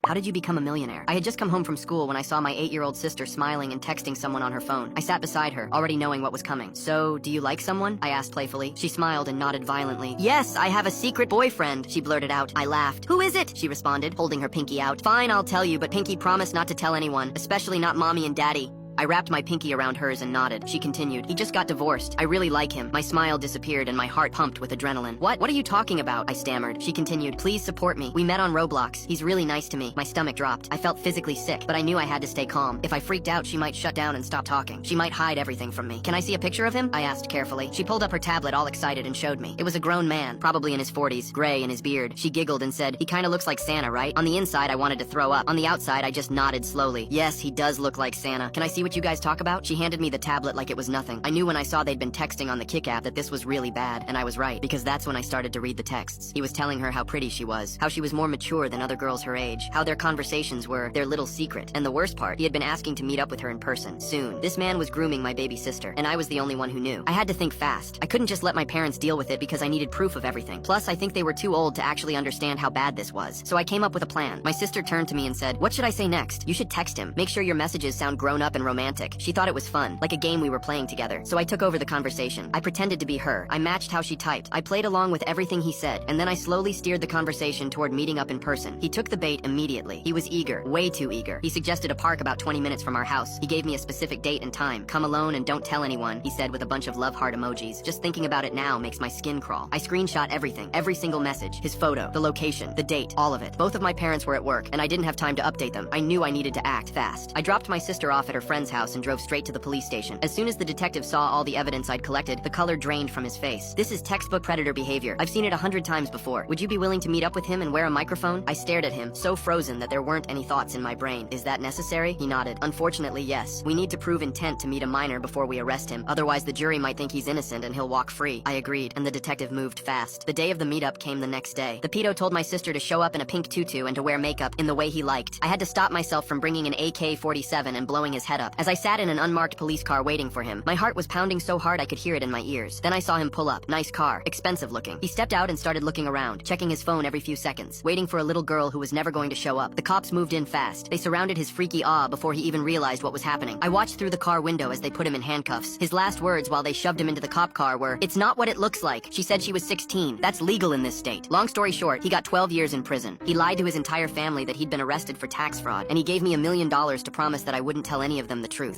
How did you become a millionaire? I had just come home from school when I saw my 8-year-old sister smiling and texting someone on her phone. I sat beside her, already knowing what was coming. So, do you like someone? I asked playfully. She smiled and nodded violently. Yes, I have a secret boyfriend, she blurted out. I laughed. Who is it? She responded, holding her pinky out. Fine, I'll tell you, but Pinky promised not to tell anyone, especially not Mommy and Daddy. I wrapped my pinky around hers and nodded. She continued, he just got divorced. I really like him. My smile disappeared and my heart pumped with adrenaline. What are you talking about? I stammered. She continued, please support me. We met on Roblox. He's really nice to me. My stomach dropped. I felt physically sick, but I knew I had to stay calm. If I freaked out, she might shut down and stop talking. She might hide everything from me. Can I see a picture of him? I asked carefully. She pulled up her tablet all excited and showed me. It was a grown man, probably in his 40s, gray in his beard. She giggled and said, he kinda looks like Santa, right? On the inside, I wanted to throw up. On the outside, I just nodded slowly. Yes, he does look like Santa. Can I see what you guys talk about? She handed me the tablet like it was nothing. I knew when I saw they'd been texting on the Kik app that this was really bad, and I was right, because that's when I started to read the texts. He was telling her how pretty she was, how she was more mature than other girls her age, how their conversations were their little secret, and the worst part, he had been asking to meet up with her in person, soon. This man was grooming my baby sister, and I was the only one who knew. I had to think fast. I couldn't just let my parents deal with it because I needed proof of everything. Plus, I think they were too old to actually understand how bad this was. So I came up with a plan. My sister turned to me and said, what should I say next? You should text him. Make sure your messages sound grown up and romantic. She thought it was fun, like a game we were playing together. So I took over the conversation. I pretended to be her. I matched how she typed. I played along with everything he said, and then I slowly steered the conversation toward meeting up in person. He took the bait immediately. He was eager, way too eager. He suggested a park about 20 minutes from our house. He gave me a specific date and time. Come alone and don't tell anyone, he said with a bunch of love heart emojis. Just thinking about it now makes my skin crawl. I screenshot everything, every single message, his photo, the location, the date, all of it. Both of my parents were at work, and I didn't have time to update them. I knew I needed to act fast. I dropped my sister off at her friend's house and drove straight to the police station. As soon as the detective saw all the evidence I'd collected, the color drained from his face. This is textbook predator behavior. I've seen it 100 times before. Would you be willing to meet up with him and wear a microphone? I stared at him, so frozen that there weren't any thoughts in my brain. Is that necessary? He nodded. Unfortunately, yes. We need to prove intent to meet a minor before we arrest him. Otherwise, the jury might think he's innocent and he'll walk free. I agreed, and the detective moved fast. The day of the meetup came the next day. The pedo told my sister to show up in a pink tutu and to wear makeup in the way he liked. I had to stop myself from bringing an AK-47 and blowing his head up. As I sat in an unmarked police car waiting for him, my heart was pounding so hard I could hear it in my ears. Then I saw him pull up. Nice car. Expensive looking. He stepped out and started looking around, checking his phone every few seconds, waiting for a little girl who was never going to show up. The cops moved in fast. They surrounded his freaky awe before he even realized what was happening. I watched through the car window as they put him in handcuffs. His last words while they shoved him into the cop car were, "It's not what it looks like. She said she was 16. That's legal in this state." Long story short, he got 12 years in prison. He lied to his entire family that he'd been arrested for tax fraud, and he gave me $1 million to promise that I wouldn't tell any of them the truth.